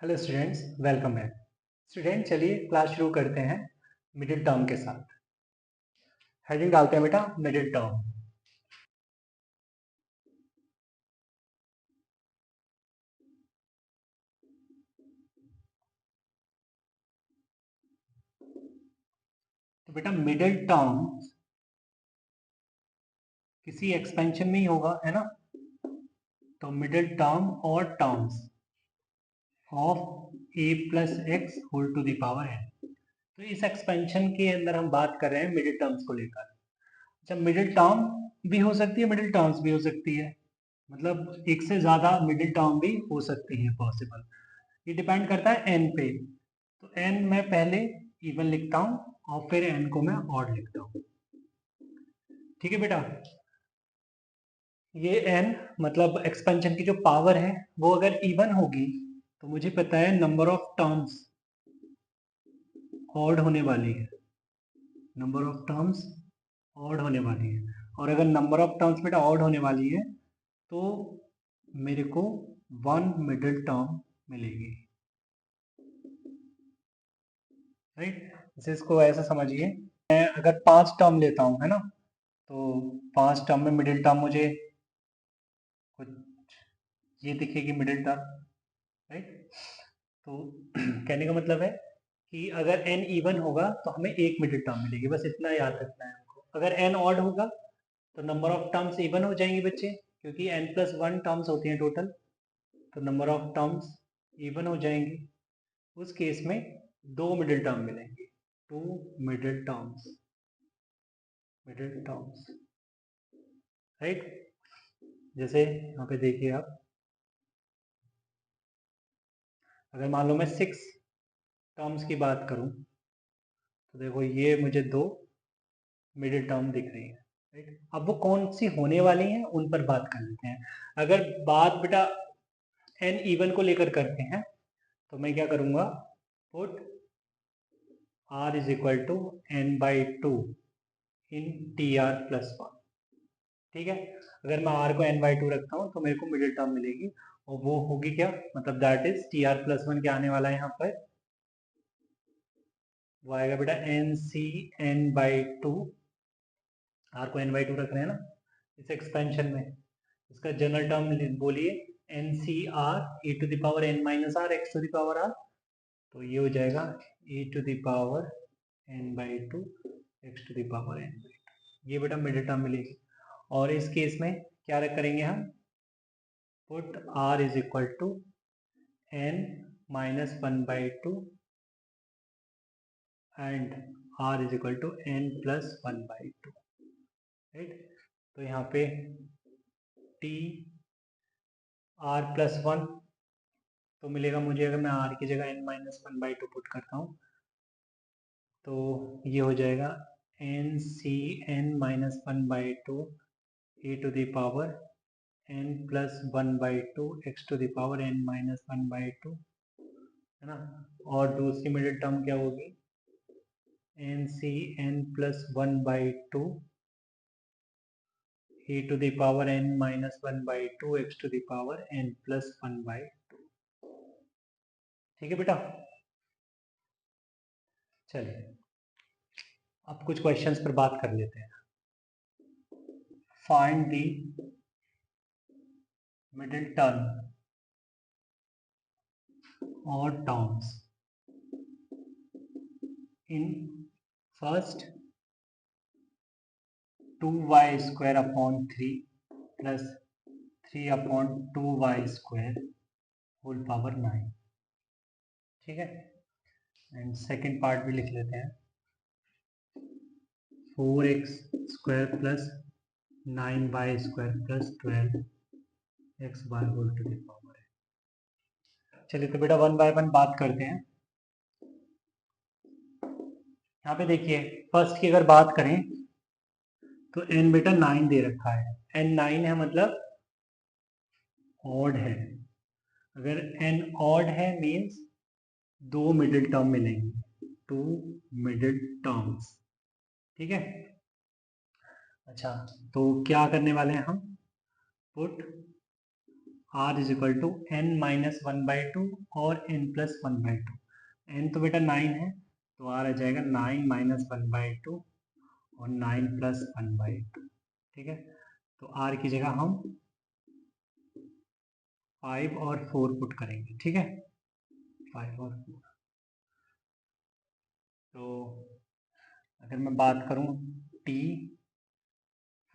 Hello students, welcome back. Student, चलिए class शुरू करते हैं मिडिल टर्म के साथ। हेडिंग डालते हैं बेटा, मिडिल टर्म। तो बेटा मिडिल टर्म किसी एक्सपेंशन में ही होगा, है ना। तो मिडिल टर्म और terms of a plus x whole to the power n. तो इस एक्सपेंशन के अंदर हम बात कर रहे हैं मिडिल टर्म्स को लेकर। अच्छा, मिडिल टर्म भी हो सकती है, मिडिल टर्म्स भी हो सकती है, मतलब एक से ज्यादा मिडिल टर्म भी हो सकती है, पॉसिबल। ये डिपेंड करता है एन पे। तो एन मैं पहले इवन लिखता हूँ और फिर एन को मैं ऑड लिखता हूँ। ठीक है बेटा। ये एन मतलब एक्सपेंशन की जो पावर है वो अगर इवन होगी तो मुझे पता है नंबर ऑफ टर्म्स ऑड होने वाली है। नंबर ऑफ टर्म्स ऑड होने वाली है, और अगर नंबर ऑफ टर्म्स बेटा ऑड होने वाली है तो मेरे को वन मिडिल टर्म मिलेगी। राइट, इसे इसको ऐसा समझिए, मैं अगर 5 टर्म लेता हूँ, है ना, तो 5 टर्म में मिडिल टर्म मुझे कुछ ये दिखेगी मिडिल टर्म। राइट, तो कहने का मतलब है कि अगर n इवन होगा तो हमें एक मिडिल टर्म मिलेगी, बस इतना याद रखना है हमको। अगर n ऑड होगा तो नंबर ऑफ टर्म्स इवन हो जाएंगे बच्चे, क्योंकि n+1 टर्म्स होती हैं टोटल, तो नंबर ऑफ टर्म्स इवन हो जाएंगे। उस केस में दो मिडिल टर्म मिलेंगे, two middle terms. Middle terms, right. जैसे यहाँ पे देखिए आप, अगर मान लो मैं 6 टर्म्स की बात करूं तो देखो ये मुझे दो मिडिल टर्म दिख रही है। राइट, अब वो कौन सी होने वाली हैं उन पर बात कर लेते हैं। अगर बात बेटा एन इवन को लेकर करते हैं तो मैं क्या करूंगा, put r is equal to n by two in Tr+1। ठीक है, अगर मैं r को n बाई टू रखता हूँ तो मेरे को मिडिल टर्म मिलेगी, और वो होगी क्या, मतलब दैट इज Tr+1 क्या आने वाला है यहाँ पर, वो आएगा बेटा n C n by two. R को एन बाई टू रख रहे हैं ना इस एक्सपेंशन में, इसका जनरल टर्म बोलिए n C r a to the power n minus r x to the power r. तो ये हो जाएगा a to the power n by two x to the power n by two. ये बेटा middle term मिलेगी। और इस case में क्या करेंगे हम, put r is equal to n minus one by two and r is equal to n plus one by two. Right, तो यहाँ पे टी r+1 तो मिलेगा मुझे, अगर मैं r की जगह n minus one by two put करता हूँ तो ये हो जाएगा n C n minus one by two a to the power n plus one by two x to the power n minus one by two, है ना। और दूसरी मिडिल टर्म क्या होगी, n C n plus one by two e to the power n minus 1 by 2 x to the power n plus 1 by 2। ठीक है बेटा, चलिए अब कुछ क्वेश्चंस पर बात कर लेते हैं। फाइंड दी मिडिल टर्म और terms in first 2y square upon 3 plus 3 upon 2y square whole power 9। ठीक है, एंड सेकेंड पार्ट भी लिख लेते हैं, 4x square plus 9y square plus 12x y whole to the power है। चलिए तो बेटा वन बाय वन बात करते हैं। यहाँ पे देखिए, फर्स्ट की अगर बात करें तो n बेटा 9 दे रखा है, n 9 है मतलब ऑड है। अगर n ऑड है मींस दो मिडिल टर्म मिलेंगे, टू मिडिल टर्म्स। ठीक है, अच्छा तो क्या करने वाले हैं हम, put r is equal to n minus 1/2 और n प्लस 1/2। n तो बेटा 9 है, तो r आ जाएगा 9 माइनस 1/2 और 9 प्लस 1/2। ठीक है, तो r की जगह हम 5 और 4 पुट करेंगे। ठीक है, 5 और 4। तो अगर मैं बात करूं t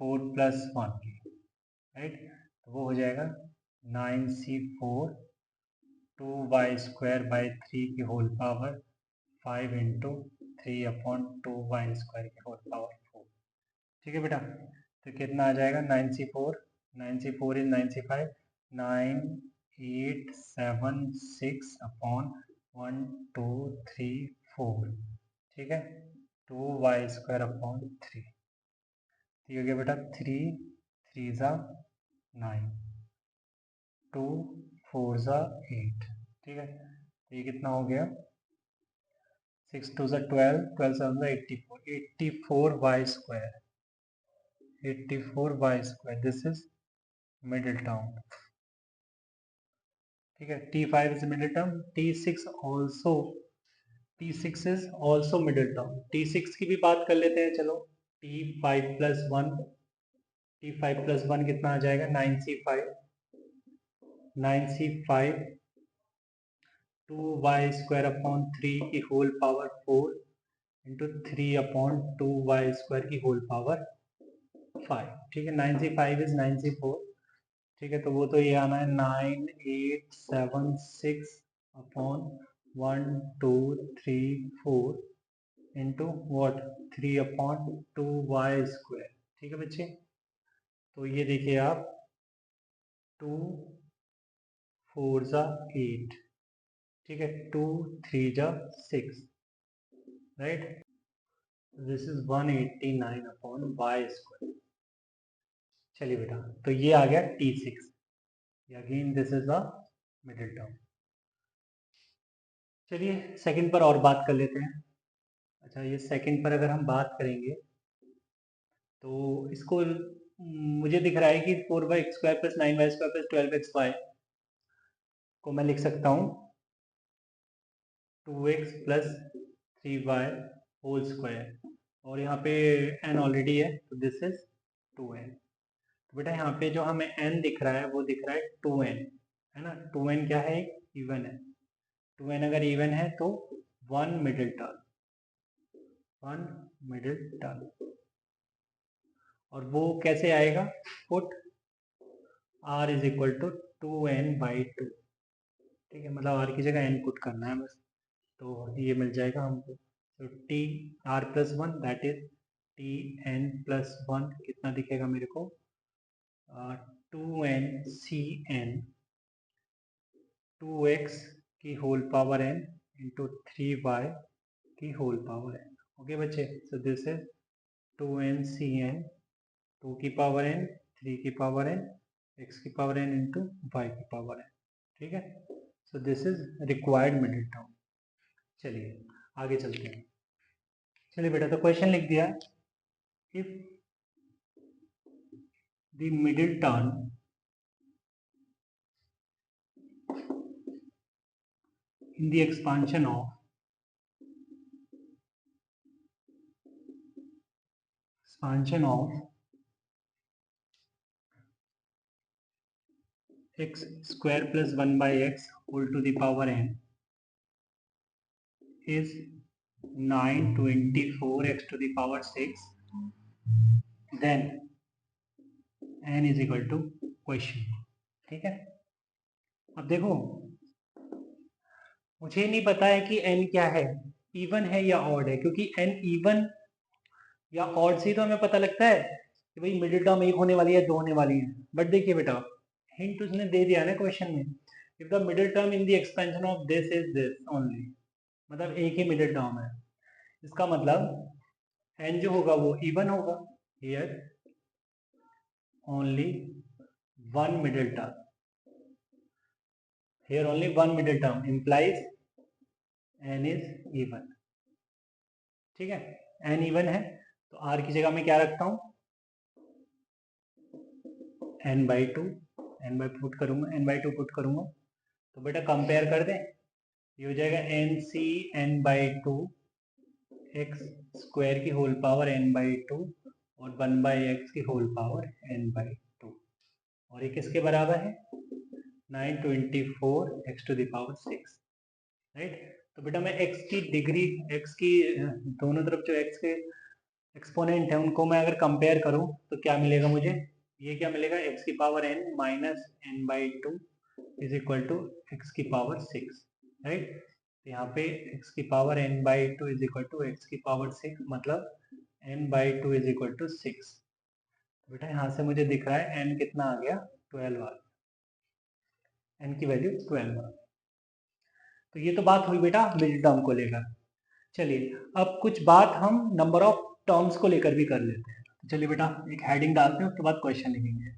4 प्लस 1 की, राइट, तो वो हो जाएगा 9c4 2y² बाई 3 की होल पावर 5 इंटू 3/2y² की होल पावर 4। ठीक है बेटा, तो कितना आ जाएगा 9c4, 9c4 is 9c5, 9 8 7 6 upon 1 2 3 4। ठीक है, 2y² अपॉन 3। ठीक हो गया बेटा, 3 3 ज़ा 9, 2 4 ज़ा 8। ठीक है, तो ये कितना हो गया, 6 2 ज़ा 12, 12 7 ज़ा 84, 84y², 84y²। This is middle term. ठीक है, T5 is middle term, T6 also, T6 is also middle term. T6 की भी बात कर लेते हैं, चलो। T5 प्लस 1, T5 प्लस 1 कितना आ जाएगा, 9c5, 9c5 2y² अपॉन 3 की होल पावर 4 इंटू 3/2y² की होल पावर 5। ठीक है, 9c5 इज 9c4। ठीक है, तो वो तो ये आना है 9 8 7 6 अपॉन 1 2 3 4 इंटू वॉट 3/2y²। ठीक है बच्चे, तो ये देखिए आप, 2 4 ज़ा 8, ठीक है, 2 3 ज़ा 6, राइट, दिस इज 189/y²। चलिए बेटा, तो ये आ गया T6। Again this is the middle term. चलिए सेकंड पर और बात कर लेते हैं। अच्छा, ये सेकंड पर अगर हम बात करेंगे तो इसको मुझे दिख रहा है कि 4y² plus 9y² plus 12xy को मैं लिख सकता हूँ 2x plus 3y whole square, और यहाँ पे n ऑलरेडी है, तो दिस इज 2n। तो बेटा यहाँ पे जो हमें n दिख रहा है वो दिख रहा है 2n, है ना। 2n क्या है, इवन है। 2n अगर इवन है तो वन मिडिल टर्म, और वो कैसे आएगा, put r is equal to 2n/2। ठीक है, मतलब r की जगह n पुट करना है बस, तो ये मिल जाएगा हमको। तो t r plus 1 that is tn plus 1 कितना दिखेगा मेरे को, 2n/cn 2x की whole power n into 3y की होल पावर n। ओके बच्चे, सो दिस इज 2n/cn 2 की पावर n 3 की पावर n x की पावर n इंटू y की पावर n। ठीक है, so this is required middle term. चलिए आगे चलते हैं। चलिए बेटा, तो क्वेश्चन लिख दिया, if the middle term in the expansion of x square plus 1 by x whole to the power n is 924x to the power 6, then n is equal to question. ठीक है, अब देखो, मुझे नहीं पता है कि n क्या है, इवन है या ऑड है, क्योंकि n इवन या ऑड से तो हमें पता लगता है कि भाई मिडिल टर्म एक होने वाली है, दो होने वाली है। बट देखिए बेटा, हिंट उसने दे दिया ना क्वेश्चन में, if the middle term in the expansion of this is this only, मतलब एक ही मिडिल टर्म है, इसका मतलब n जो होगा वो इवन होगा। Here only one middle term, here only one middle term implies n is even। ठीक है, n इवन है तो r की जगह मैं क्या रखता हूं, n/2, n बाई पुट करूँगा, n बाई 2 पुट करूँगा तो बेटा कंपेयर कर दें, ये हो जाएगा n C n by 2 x square की होल पावर n बाई 2 और 1 बाई एक्स की होल पावर n बाई 2, और ये किसके बराबर है 924 x to the power 6, right. तो बेटा मैं x की डिग्री, x की दोनों तरफ जो x के एक्सपोनेंट है उनको मैं अगर कंपेयर करूं तो क्या मिलेगा मुझे, ये क्या मिलेगा x की power n minus n by 2 is equal to x की पावर 6, राइट। तो यहाँ पे x की power n by 2 is equal to x की पावर 6, मतलब n by 2 is equal to 6। बेटा यहाँ से मुझे दिख रहा है n कितना आ गया 12 आ गया, n की वैल्यू 12 आ गई। तो ये तो बात हुई बेटा मिडिल टर्म को लेकर। चलिए अब कुछ बात हम नंबर ऑफ टर्म्स को लेकर भी कर लेते हैं। तो चलिए बेटा एक हेडिंग डालते हैं, उसके बाद क्वेश्चन लिखेंगे।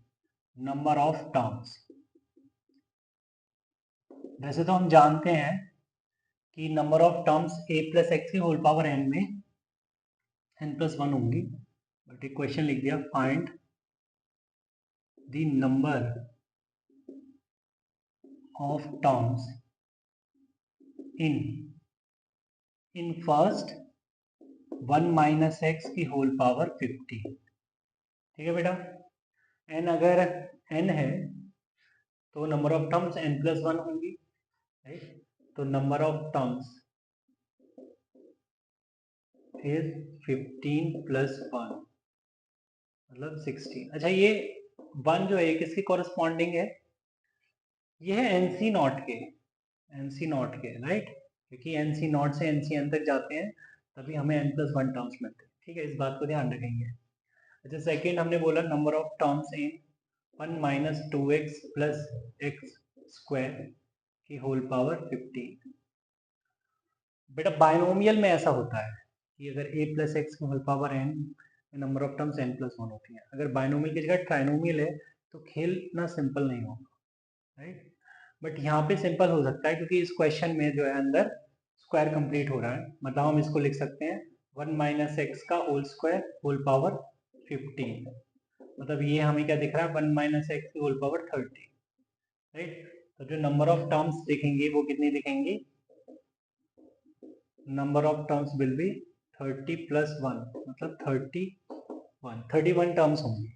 नंबर ऑफ टर्म्स, वैसे तो हम जानते हैं कि number of terms a plus x की होल पावर n में n प्लस 1 होंगी, बट एक क्वेश्चन लिख दिया, find the number of terms in first 1 minus x की होल पावर 50। ठीक है बेटा, n अगर n है तो number of terms n plus 1 होंगी, राइट। तो number of terms is 15 plus 1 मतलब 16। अच्छा ये 1 जो है किसकी कॉरेस्पॉन्डिंग है, ये है एनसी नॉट के, एनसी नॉट के, राइट, क्योंकि एनसी नॉट से एनसी एन तक जाते हैं तभी हमें n प्लस 1 टर्म्स मिलते हैं। ठीक है, इस बात को ध्यान रखेंगे। अच्छा सेकेंड हमने बोला number of terms in 1 minus 2x plus x square की होल पावर 15। बेटा बाइनोमियल में ऐसा होता है कि अगर a प्लस एक्स की whole power n, number of terms n plus 1 होती है। अगर बाइनोमियल की जगह ट्राइनोमियल है तो खेल इतना सिंपल नहीं होगा, राइट। बट यहाँ पे सिंपल हो सकता है क्योंकि इस क्वेश्चन में जो है अंदर स्क्वायर कंप्लीट हो रहा है, मतलब हम इसको लिख सकते हैं 1 माइनस एक्स का होल स्क्वायर होल पावर 15, मतलब ये हमें क्या दिख रहा है 1 माइनस एक्स की होल पावर 30, राइट। तो जो नंबर ऑफ टर्म्स दिखेंगी वो कितनी दिखेंगी, number of terms will be 30 plus 1 मतलब 31 टर्म्स होंगी।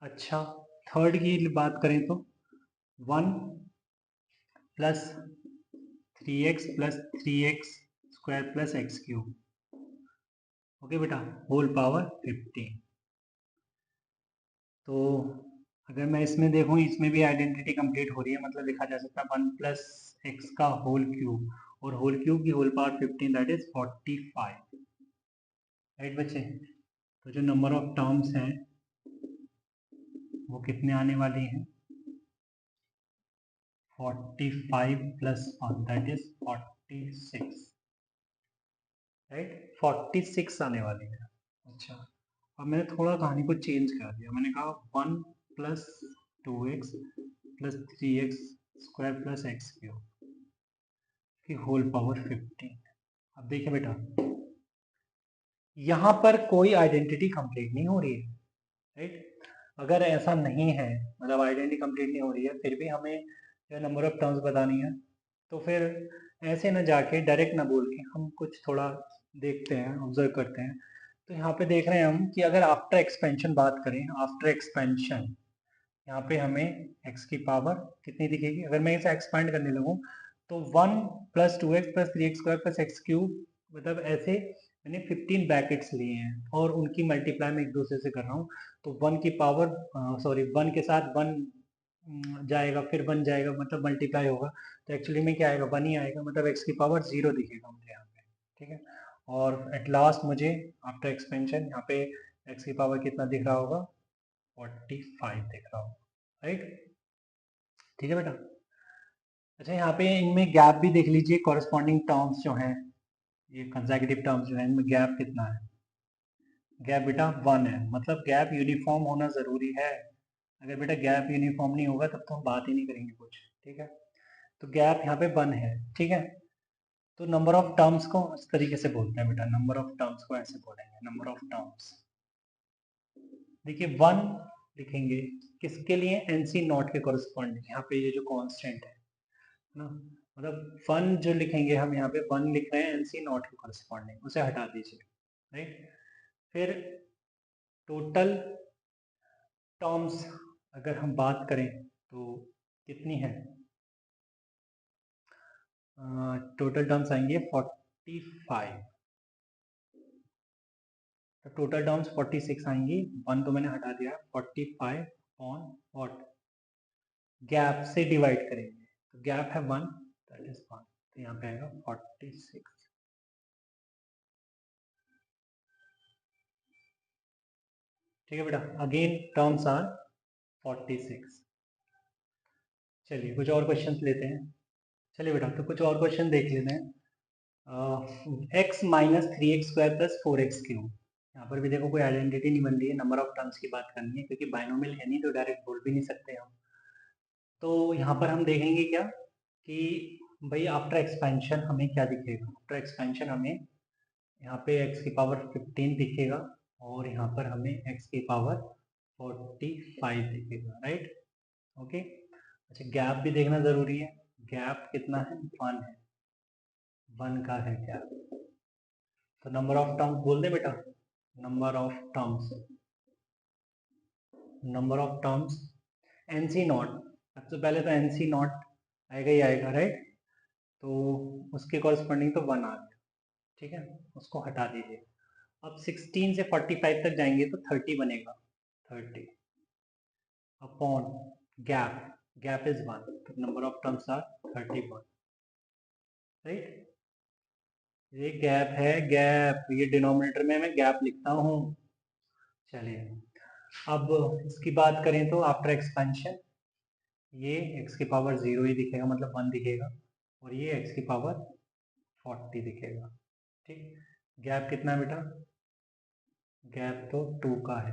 अच्छा थर्ड की बात करें तो 1 plus 3x plus 3x square plus x cube, okay बेटा, होल पावर 15। तो अगर मैं इसमें देखूं, इसमें भी आइडेंटिटी कंप्लीट हो रही है, मतलब लिखा जा सकता है 1 प्लस एक्स का होल क्यूब और होल क्यूब की whole power 15 that is 45, right बच्चे। तो जो नंबर ऑफ टर्म्स हैं वो कितने आने वाली हैं, 45 प्लस 1 दैट इज 46, राइट, 46 आने वाली है। अच्छा अब मैंने थोड़ा कहानी को चेंज कर दिया, मैंने कहा 1 plus 2x plus 3x square plus x cube की होल पावर 15। अब देखिए बेटा यहाँ पर कोई आइडेंटिटी कंप्लीट नहीं हो रही है, राइट। अगर ऐसा नहीं है, मतलब आइडेंटिटी कंप्लीट नहीं हो रही है, फिर भी हमें जो नंबर ऑफ टर्म्स बतानी है, तो फिर ऐसे ना जाके डायरेक्ट ना बोल के हम कुछ थोड़ा देखते हैं, ऑब्जर्व करते हैं। तो यहाँ पे देख रहे हैं हम कि अगर आफ्टर एक्सपेंशन बात करें, आफ्टर एक्सपेंशन यहाँ पे हमें x की पावर कितनी दिखेगी, अगर मैं इसे एक्सपेंड करने लगूँ तो 1 plus 2x plus 3x square plus x cube, मतलब ऐसे मैंने 15 ब्रैकेट्स लिए हैं और उनकी मल्टीप्लाई में एक दूसरे से कर रहा हूँ। तो 1 की पावर सॉरी 1 के साथ 1 जाएगा, फिर 1 जाएगा, मतलब मल्टीप्लाई होगा, तो एक्चुअली में क्या आएगा 1 ही आएगा, मतलब x की पावर 0 दिखेगा मुझे यहाँ पे। ठीक है, और एट लास्ट मुझे आफ्टर एक्सपेंशन यहाँ पे x की पावर कितना दिख रहा होगा, 45 दिख रहा होगा, राइट। ठीक है बेटा। अच्छा यहाँ पे इनमें गैप भी देख लीजिए, कॉरेस्पॉन्डिंग टर्म्स जो हैं, ये कंसेक्यूटिव टर्म्स जो हैं, इनमें गैप कितना है, गैप बेटा 1 है, मतलब गैप यूनिफॉर्म होना ज़रूरी है। अगर बेटा गैप यूनिफॉर्म नहीं होगा तब तो हम बात ही नहीं करेंगे कुछ। ठीक है, तो गैप यहाँ पे 1 है। ठीक है, तो नंबर ऑफ टर्म्स को इस तरीके से बोलते हैं बेटा, नंबर ऑफ टर्म्स को ऐसे बोलेंगे, नंबर ऑफ टर्म्स। देखिए 1 लिखेंगे किसके लिए, एनसी नॉट के कॉरेस्पॉन्डिंग, यहाँ पे ये जो कांस्टेंट है ना, मतलब 1 जो लिखेंगे हम यहाँ पे 1 लिख रहे हैं एनसी नॉट के कॉरेस्पॉन्डिंग, उसे हटा दीजिए, राइट। फिर टोटल टर्म्स अगर हम बात करें तो कितनी है, टोटल टर्म्स आएंगे 45, तो टोटल टर्म्स 46 आएंगी, 1 तो मैंने हटा दिया, 45 ऑन व्हाट, गैप से डिवाइड करेंगे, तो गैप है 1, दैट इज 1, तो यहाँ पे आएगा 46। ठीक है बेटा, अगेन टर्म्स आर 46। चलिए कुछ और क्वेश्चन लेते हैं, चलिए बेटा तो कुछ और क्वेश्चन देख लेते हैं। x minus 3x square plus 4x cube, यहाँ पर भी देखो कोई आइडेंटिटी नहीं बन रही है, नंबर ऑफ टर्म्स की बात करनी है, क्योंकि बाइनोमियल है नहीं तो डायरेक्ट बोल भी नहीं सकते हम। तो यहाँ पर हम देखेंगे क्या कि भाई आफ्टर एक्सपेंशन हमें क्या दिखेगा, आफ्टर एक्सपेंशन हमें यहाँ पे x की पावर 15 दिखेगा और यहाँ पर हमें x की पावर 45 दिखेगा, राइट, ओके। अच्छा गैप भी देखना जरूरी है, गैप कितना है, 1 है, 1 का है गैप। तो नंबर ऑफ टर्म्स बोल दे बेटा, number of terms, number of terms NC not, सबसे पहले तो एनसी नॉट आएगा ही आएगा, राइट, तो उसके कॉरस्पॉन्डिंग तो 1 आ गया, ठीक है, उसको हटा दीजिए। अब 16 से 45 तक जाएंगे तो 30 बनेगा, 30 अपॉन गैप, गैप इज 1, तो number of terms are 31, right. ये गैप है, गैप, ये डिनोमिनेटर में मैं गैप लिखता हूँ। चलिए अब इसकी बात करें तो आफ्टर एक्सपेंशन ये x की पावर 0 ही दिखेगा, मतलब 1 दिखेगा, और ये x की पावर 40 दिखेगा, ठीक। गैप कितना है बेटा, गैप तो 2 का है,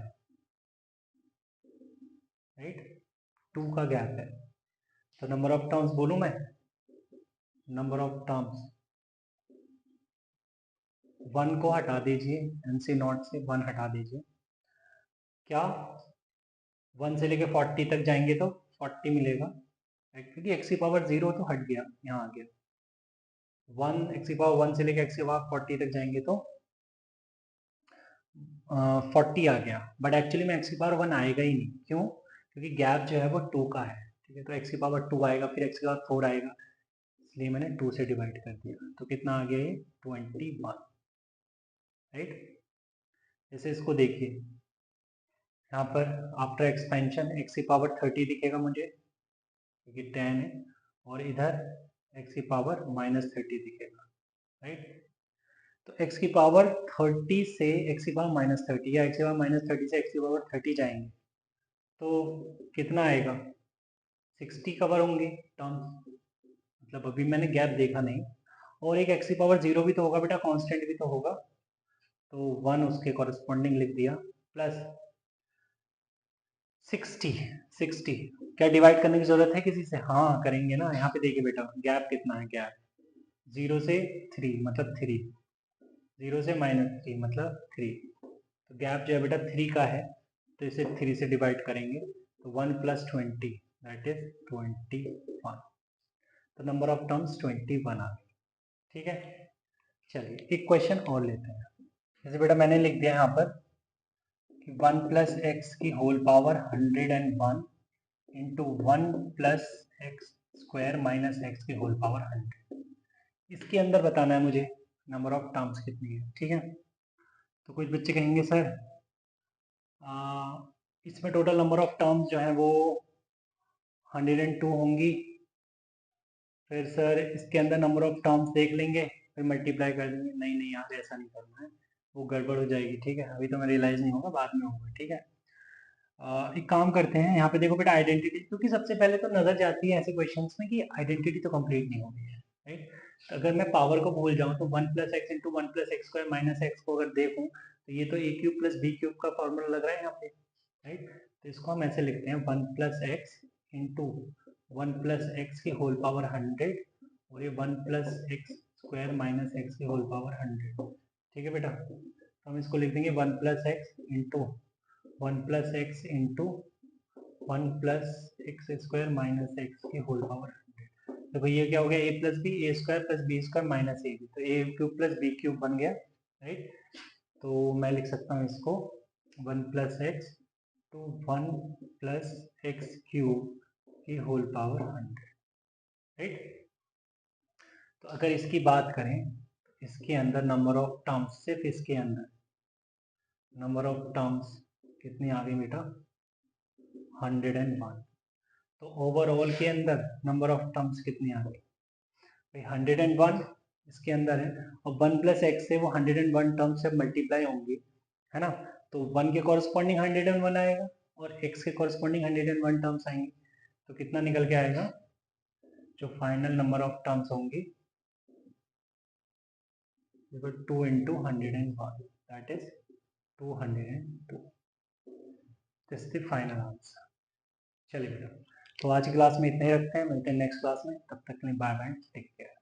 राइट, 2 का गैप है। तो नंबर ऑफ टर्म्स बोलूं मैं, नंबर ऑफ टर्म्स 1 को हटा दीजिए, एनसी नॉट से 1 हटा दीजिए, क्या 1 से लेके 40 तक जाएंगे तो 40 मिलेगा, क्योंकि एक्स की पावर 0 तो हट गया, यहाँ आ गया 1, एक्स की पावर 1 से लेके एक्स की पावर 40 तक जाएंगे तो 40 आ गया, बट एक्चुअली में एक्स की पावर 1 आएगा ही नहीं, क्यों, क्योंकि गैप जो है वो 2 का है, ठीक है, तो एक्स की पावर 2 आएगा, फिर एक्स की पावर 4 आएगा, इसलिए मैंने 2 से डिवाइड कर दिया, तो कितना आ गया ये 21, राइट। जैसे इसको देखिए, यहाँ पर आफ्टर एक्सपेंशन एक्स की पावर 30 दिखेगा मुझे, क्योंकि 10 है, और इधर एक्स की पावर -30 दिखेगा, राइट। तो x की पावर 30 से x की पावर -30 या x की पावर -30 से x की पावर 30 जाएंगे तो कितना आएगा, 60 कवर होंगे टर्म्स, मतलब अभी मैंने गैप देखा नहीं, और एक x की पावर 0 भी तो होगा बेटा, कांस्टेंट भी तो होगा, तो 1 उसके कॉरेस्पॉन्डिंग लिख दिया, प्लस 60 क्या डिवाइड करने की जरूरत है किसी से, हाँ करेंगे ना, यहाँ पे देखिए बेटा गैप कितना है, गैप 0 से 3 मतलब 3, 0 से -3 मतलब 3, तो गैप जो है बेटा 3 का है, तो इसे 3 से डिवाइड करेंगे तो 1 + 20 दैट इज 21, तो नंबर ऑफ टर्म्स 21 आ गए, ठीक है। चलिए एक क्वेश्चन और लेते हैं, जैसे बेटा मैंने लिख दिया यहाँ पर कि 1 + x की whole power 101 into 1 + x square minus x की होल पावर 100, इसके अंदर बताना है मुझे नंबर ऑफ टर्म्स कितनी है, ठीक है। तो कुछ बच्चे कहेंगे सर इसमें टोटल नंबर ऑफ टर्म्स जो है वो 102 होंगी, फिर सर इसके अंदर नंबर ऑफ टर्म्स देख लेंगे फिर मल्टीप्लाई कर देंगे, नहीं नहीं यार ऐसा नहीं करना है, वो गड़बड़ हो जाएगी, ठीक है, अभी तो मैं रियलाइज नहीं होगा, बाद में होगा, ठीक है। एक काम करते हैं, यहाँ पे देखो बेटा आइडेंटिटी, क्योंकि सबसे पहले तो नजर जाती है ऐसे क्वेश्चंस में कि आइडेंटिटी तो कंप्लीट नहीं हो गई है, राइट। तो अगर मैं पावर को भूल जाऊँ तो 1 + x into 1 + x square minus x को अगर देखूँ तो ये तो a³ + b³ का फॉर्मूला लग रहा है यहाँ पे, राइट। तो इसको हम ऐसे लिखते हैं 1 + x इंटू 1 + x की होल पावर 100 और ये 1 + x स्क्वायर माइनस एक्स की होल पावर 100, ठीक है बेटा। तो हम इसको लिख देंगे 1 + x into 1 + x into 1 plus x square minus x की होल पावर 100। देखो ये क्या हो गया, a plus b, a square plus b square minus a b, तो a cube plus b cube बन गया, राइट। तो मैं लिख सकता हूँ इसको 1 plus x to 1 plus x cube की होल पावर 100, राइट। तो अगर इसकी बात करें, इसके अंदर नंबर ऑफ टर्म्स, सिर्फ इसके अंदर नंबर ऑफ टर्म्स कितनी आ गई बेटा, 101। तो ओवरऑल के अंदर नंबर ऑफ टर्म्स कितनी आ गई भाई, 101 इसके अंदर है, और 1 प्लस एक्स से वो 101 टर्म्स से मल्टीप्लाई होंगी, है ना। तो 1 के कॉरस्पॉन्डिंग 101 आएगा और x के कॉरस्पॉन्डिंग 101 टर्म्स आएंगी, तो कितना निकल के आएगा, जो फाइनल नंबर ऑफ टर्म्स होंगी 2 into 101, that is 202, this the final answer. चलिए बेटा, तो आज की क्लास में इतना ही रखते हैं, मिलते हैं नेक्स्ट क्लास में, तब तक के लिए बाय बाय, टेक केयर।